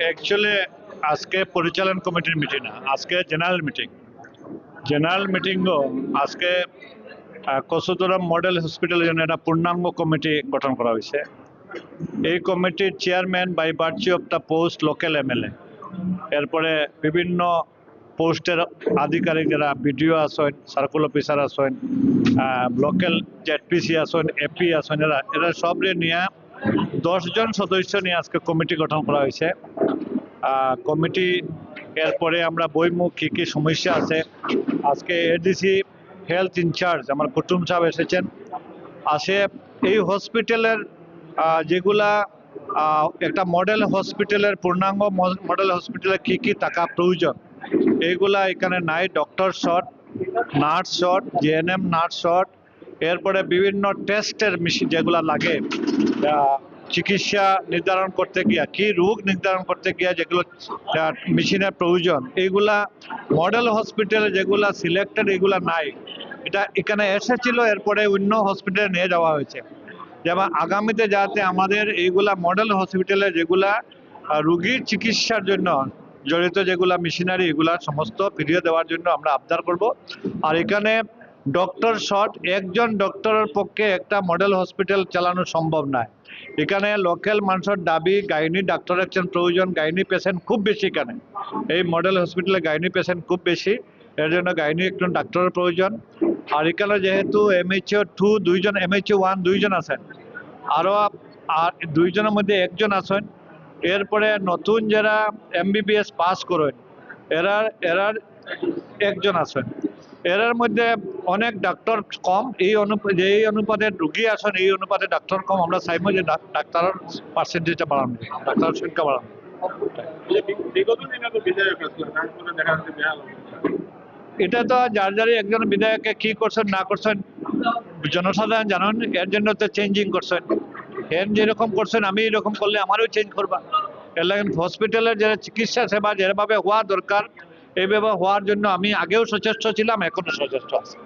Actually আজকে পরিচালন কমিটির মিটিং না, আজকে জেনারেল মিটিংও আজকে কসুদরম মডেল হসপিটালের জন্য একটা পূর্ণাঙ্গ কমিটি গঠন করা হয়েছে। এই কমিটির chairman by virtue of the post local MLA, এরপরে বিভিন্ন পোস্টের আধিকারিক যারা বিডিও আসেন, সার্কুল অফিসার আসেন, লোকাল জেডপিসি আসেন, এপি আসেন, এরা সবরে নিয়ে 10 জন সদস্য নিয়ে আজকে কমিটি গঠন করা হয়েছে। কমিটি এরপরে আমরা বইমুখ কী কী সমস্যা আছে, আজকে এডিসি হেলথ ইনচার্জ আমার কুটুম সাহেব এসেছেন। এই হসপিটালের যেগুলা একটা মডেল হসপিটালের পূর্ণাঙ্গ মডেল হসপিটালে কী কী টাকা প্রয়োজন এইগুলা এখানে নাই। Doctor short, nurse short, GNM nurse short, এরপরে বিভিন্ন টেস্টের মেশিন যেগুলা লাগে চিকিৎসা নির্ধারণ করতে গিয়া, কি রোগ নির্ধারণ করতে গিয়া যেগুলো মেশিনের প্রয়োজন, এইগুলা মডেল হসপিটালে যেগুলা সিলেক্টেড এগুলা নাই। এটা এখানে এসেছিল, এরপরে অন্য হসপিটালে নিয়ে যাওয়া হয়েছে। যেমন আগামীতে যাতে আমাদের এইগুলা মডেল হসপিটালে যেগুলা রোগীর চিকিৎসার জন্য জড়িত যেগুলা মেশিনারি এগুলা সমস্ত ফিরিয়ে দেওয়ার জন্য আমরা আবদার করব। আর এখানে ডক্টর শর্ট, একজন ডক্টরের পক্ষে একটা মডেল হসপিটাল চালানো সম্ভব নয়। এখানে লোকাল মানুষের দাবি গাইনি ডাক্তার একজন প্রয়োজন, গাইনি পেশেন্ট খুব বেশি এখানে। এই মডেল হসপিটালে গাইনি পেশেন্ট খুব বেশি, এর জন্য গাইনি একজন ডাক্তারের প্রয়োজন। আর এখানে যেহেতু MHO 2 দুইজন, MHO 1 দুইজন আছেন, আরও আর দুইজনের মধ্যে একজন আছেন। এরপরে নতুন যারা MBBS পাস করেন এরার একজন আছেন। এর মধ্যে অনেক ডাক্তার কম, এই অনুপাতে রুগী আসেন, এই অনুপাতে ডাক্তার কম। আমরা চাইব যে ডাক্তারের পার্সেন্টেজটা বাড়ানো, ডাক্তারের সংখ্যা বাড়ানো। এটা তো যার যারই একজন বিধায়ককে কি করছেন না করছেন জনসাধারণ জানেন, এর জন্য তো চেঞ্জিং করছেন। হেন যেরকম করছেন আমি এরকম করলে আমারও চেঞ্জ করবা। এর লাগে হসপিটালের যারা চিকিৎসা সেবা যেভাবে হওয়া দরকার এইভাবে হওয়ার জন্য আমি আগেও সচেষ্ট ছিলাম, এখনো সচেষ্ট আছি।